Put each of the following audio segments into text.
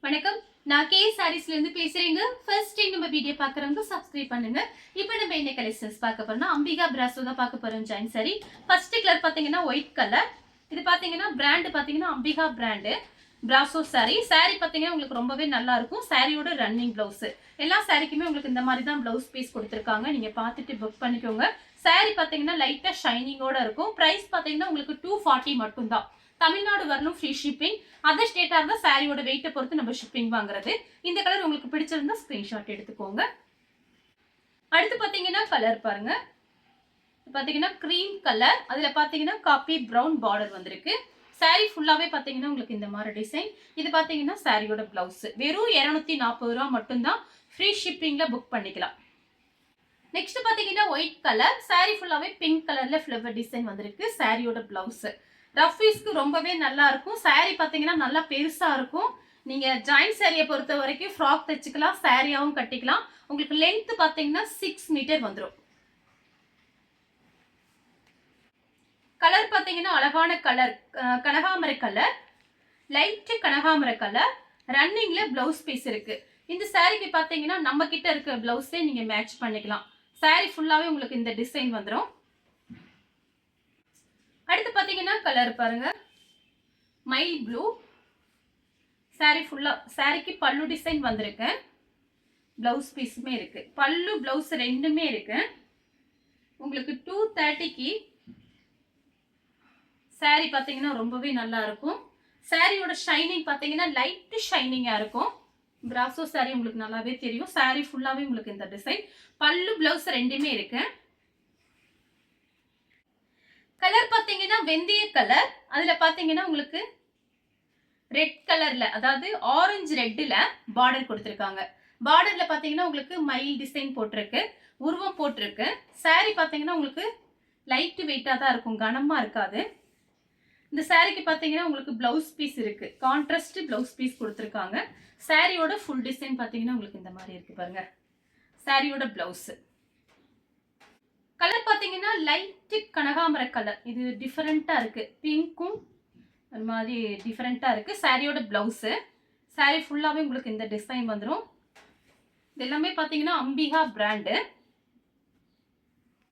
வணக்கம். நான் கே சாரீஸ்ல இருந்து பேசுறேங்க. ஃபர்ஸ்ட் டைம் நம்ம வீடியோ பார்க்கறவங்க சப்ஸ்கிரைப் பண்ணுங்க. இப்போ நம்ம என்ன கலெக்ஷன்ஸ் பார்க்க போறோம்னா அம்பிகா பிராசோ தான் பார்க்க போறோம். ஜாயின் சாரி ஃபர்ஸ்ட் கலர் பாத்தீங்கன்னா ஒயிட் கலர். இது பாத்தீங்கன்னா பிராண்ட் பாத்தீங்கன்னா Ambika brand brasso sorry. Sorry பாத்தீங்கன்னா உங்களுக்கு ரொம்பவே நல்லா இருக்கும். சாரியோட ரன்னிங் பிளவுஸ். எல்லா சாரிக்குமே உங்களுக்கு இந்த மாதிரி தான் பிளவுஸ் பீஸ் கொடுத்துருக்காங்க. நீங்க பார்த்துட்டு புக் பண்ணிக்கோங்க. சாரி பாத்தீங்கன்னா லைட்டா ஷைனிங்கோட இருக்கும். பிரைஸ் பாத்தீங்கன்னா உங்களுக்கு 240 மட்டும் தான். தமிழ்நாடு வரணும் ஃப்ரீ ஷிப்பிங். அதர் ஸ்டேட்டா இருந்தா சாரியோட வெயிட்டை பொறுத்து நம்ம ஷிப்பிங் வாங்குறது. இந்த கலர் உங்களுக்கு பிடிச்சிருந்தா ஸ்கிரீன்ஷாட் எடுத்துக்கோங்க. அடுத்து பாத்தீங்கன்னா கலர் பாருங்க. பாத்தீங்கன்னா கிரீம் கலர், அதுல பாத்தீங்கன்னா காபி பிரவுன் பார்டர் வந்திருக்கு. சாரி ஃபுல்லாவே பாத்தீங்கன்னா உங்களுக்கு இந்த மாதிரி டிசைன். இது பாத்தீங்கன்னா சாரியோட பிளவுஸ். வெறும் 240 ரூபாய் மட்டும் தான். ஃப்ரீ ஷிப்பிங்ல புக் பண்ணிக்கலாம். நெக்ஸ்ட் பாத்தீங்கன்னா ஒயிட் கலர். சாரி ஃபுல்லாவே பிங்க் கலர்ல ஃப்ளவர் டிசைன் வந்திருக்கு. சாரியோட பிளவுஸ் ரஃபீஸ்க்கு ரொம்பவே நல்லா இருக்கும். சாரி பாத்தீங்கன்னா நல்லா பெருசா இருக்கும். நீங்க ஜாயின் சாரியை பொறுத்த வரைக்கும் ஃப்ராக் தைச்சுக்கலாம், சாரியாவும் கட்டிக்கலாம். உங்களுக்கு லென்த் பாத்தீங்கன்னா 6 மீட்டர் வந்துடும். கலர் பாத்தீங்கன்னா அழகான கலர், கனகாமரை கலர், லைட் கனகாமரை கலர். ரன்னிங்ல பிளவுஸ் பீஸ் இருக்கு. இந்த சாரிக்கு பாத்தீங்கன்னா நம்ம கிட்ட இருக்க பிளவுஸே நீங்க மேட்ச் பண்ணிக்கலாம். சாரி ஃபுல்லாவே உங்களுக்கு இந்த டிசைன் வந்துடும். அடுத்து பாத்தீங்கன்னா கலர் பாருங்க, மைல் ப்ளூ. சாரி ஃபுல்லா சாரிக்கு பல்லு டிசைன் வந்திருக்கு. பிளவுஸ் பீஸுமே இருக்கு. பல்லு பிளவுஸ் ரெண்டுமே இருக்கு. உங்களுக்கு 230க்கு சாரி பாத்தீங்கன்னா ரொம்பவே நல்லா இருக்கும். சாரியோட ஷைனிங் பாத்தீங்கன்னா லைட் ஷைனிங்கா இருக்கும். பிராசோ சாரி உங்களுக்கு நல்லாவே தெரியும். சாரி ஃபுல்லாவே உங்களுக்கு இந்த டிசைன். பல்லு பிளவுஸ் ரெண்டுமே இருக்கு. கலர் பாத்தீங்கன்னா வெந்தய கலர். அதுல பாத்தீங்கன்னா உங்களுக்கு ரெட் கலர்ல, அதாவது ஆரஞ்சு ரெட்ல பார்டர் கொடுத்திருக்காங்க. பார்டர்ல பாத்தீங்கன்னா உங்களுக்கு மயில் டிசைன் போட்டிருக்கு, உருவம் போட்டிருக்கு. சாரி பாத்தீங்கன்னா உங்களுக்கு லைட் வெயிட்டா தான் இருக்கும், கனமா இருக்காது. இந்த சாரிக்கு பாத்தீங்கன்னா உங்களுக்கு பிளவுஸ் பீஸ் இருக்கு. கான்ட்ராஸ்ட் பிளவுஸ் பீஸ் கொடுத்திருக்காங்க. சாரியோட ஃபுல் டிசைன் பாத்தீங்கன்னா உங்களுக்கு இந்த மாதிரி இருக்கு பாருங்க. சாரியோட பிளவுஸ் கலர் பாத்தீங்கன்னா லைட் கனகாமரை கலர். இது டிஃபரெண்டா இருக்கு. பிங்க்கும் அந்த மாதிரி டிஃபரெண்டா இருக்கு. சாரியோட பிளவுஸ். சாரி ஃபுல்லாவே உங்களுக்கு இந்த டிசைன் வந்துடும். இது எல்லாமே பாத்தீங்கன்னா அம்பிகா பிராண்ட்.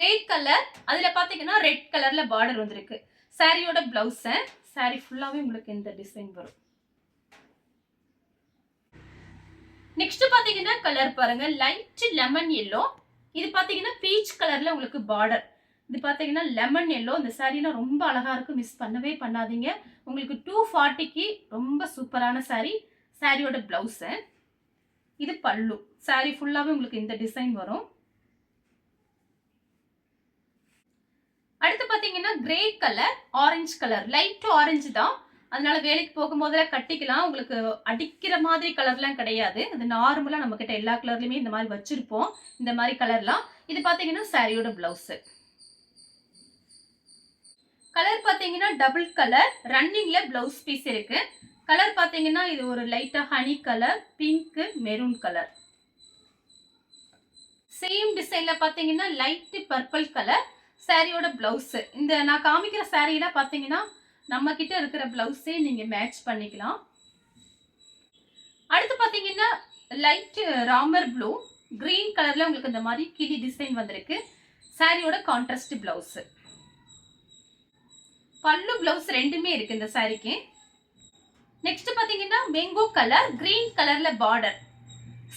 ரெட் கலர், அதுல பாத்தீங்கன்னா ரெட் கலர்ல பார்டர் வந்திருக்கு. சாரியோட பிளவுஸ். சாரி ஃபுல்லாவே உங்களுக்கு இந்த டிசைன் வரும். நெக்ஸ்ட் பாத்தீங்கன்னா கலர் பாருங்க, லைட் லெமன் எல்லோ. இது பாத்தீங்கன்னா பீச் கலர்ல உங்களுக்கு பார்டர். இது பாத்தீங்கன்னா லெமன் எல்லோ. இந்த சாரிலாம் ரொம்ப அழகா இருக்கு, மிஸ் பண்ணவே பண்ணாதீங்க. உங்களுக்கு 240க்கு ரொம்ப சூப்பரான சாரி. சாரியோட பிளவுஸ். இது பல்லு. சாரி ஃபுல்லாவே உங்களுக்கு இந்த டிசைன் வரும். அடுத்து பாத்தீங்கன்னா grey colour, orange colour. Light orange தான், அதனால வேலைக்கு போகும்போது கட்டிக்கலாம். உங்களுக்கு அடிக்கிற மாதிரி கலர்லாம் கிடையாது. அது நார்மலா நம்ம கிட்ட எல்லா கலர்லயுமே இந்த மாதிரி வச்சிருப்போம், இந்த மாதிரி கலர்லாம். இது பாத்தீங்கன்னா சாரியோட பிளவுஸ். கலர் பாத்தீங்கன்னா டபுள் கலர், ரன்னிங்ல பிளவுஸ் பீஸ் இருக்கு. கலர் பாத்தீங்கன்னா இது ஒரு லைட்டா honey colour, pink, maroon colour. Same டிசைன்ல பாத்தீங்கன்னா லைட் பர்பிள் கலர். சாரியோட பிளவுஸ். இந்த நான் காமிக்கிற சாரியில பாத்தீங்கன்னா நம்ம கிட்ட இருக்கிற பிளவுஸே நீங்க மேட்ச் பண்ணிக்கலாம். அடுத்து பாத்தீங்கன்னா லைட் ராமர் ப்ளூ, கிரீன் கலர்ல உங்களுக்கு இந்த மாதிரி கிளி டிசைன் வந்திருக்கு. சாரியோட கான்ட்ராஸ்ட் பிளவுஸ். பல்லு பிளவுஸ் ரெண்டுமே இருக்கு இந்த சாரிக்கு. நெக்ஸ்ட் பாத்தீங்கன்னா மேங்கோ கலர், கிரீன் கலர்ல பார்டர்.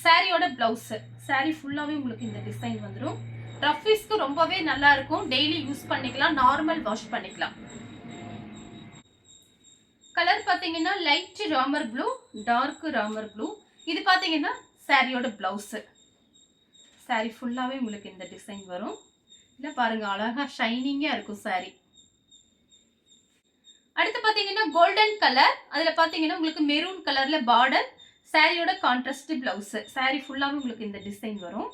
சாரியோட பிளவுஸ். சாரி ஃபுல்லாவே உங்களுக்கு இந்த டிசைன் வந்துடும். ரஃபீஸ்க்கு ரொம்பவே நல்லா இருக்கும். டெய்லி யூஸ் பண்ணிக்கலாம், நார்மல் வாஷ் பண்ணிக்கலாம். கலர் பாத்தீங்கன்னா லைட் ராமர் ப்ளூ, டார்க் ராமர் ப்ளூ. இது பாத்தீங்கன்னா சாரியோட பிளவுஸ். சாரி ஃபுல்லாவே உங்களுக்கு இந்த டிசைன் வரும். இல்ல பாருங்க, அழகா ஷைனிங்கா இருக்கும் சாரி. அடுத்து பாத்தீங்கன்னா கோல்டன் கலர், அதுல பாத்தீங்கன்னா உங்களுக்கு மெரூன் கலர்ல பார்டர். சாரியோட கான்ட்ராஸ்ட் பிளவுஸ். சாரி ஃபுல்லாவே உங்களுக்கு இந்த டிசைன் வரும்.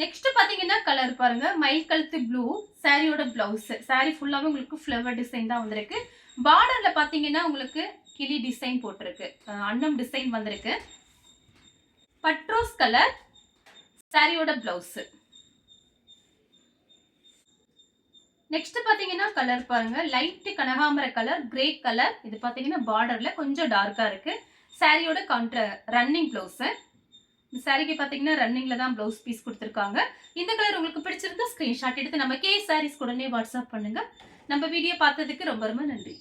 நெக்ஸ்ட் பாத்தீங்கன்னா கலர் பாருங்க, மயில் கழுத்து ப்ளூ. சாரியோட பிளவுஸ். சாரி ஃபுல்லாவே உங்களுக்கு ஃப்ளவர் டிசைன் தான் வந்திருக்கு. பார்டர்ல பாத்தீங்கன்னா உங்களுக்கு கிளி டிசைன் போட்டிருக்கு, அன்னம் டிசைன் வந்திருக்கு. பட்ரோஸ் கலர். சாரியோட பிளவுஸ். நெக்ஸ்ட் பாத்தீங்கன்னா கலர் பாருங்க, லைட் கனகாமரை கலர், கிரே கலர். இது பாத்தீங்கன்னா பார்டர்ல கொஞ்சம் டார்க்கா இருக்கு. சாரியோட ரன்னிங் ப்ளவுஸ். இந்த சாரிக்கு பாத்தீங்கன்னா ரன்னிங்ல தான் ப்ளவுஸ் பீஸ் கொடுத்துருக்காங்க. இந்த கலர் உங்களுக்கு பிடிச்சிருந்தா ஸ்கிரீன்ஷாட் எடுத்து நம்ம கே சாரீஸ் உடனே வாட்ஸ்அப் பண்ணுங்க. நம்ம வீடியோ பார்த்ததுக்கு ரொம்ப ரொம்ப நன்றி.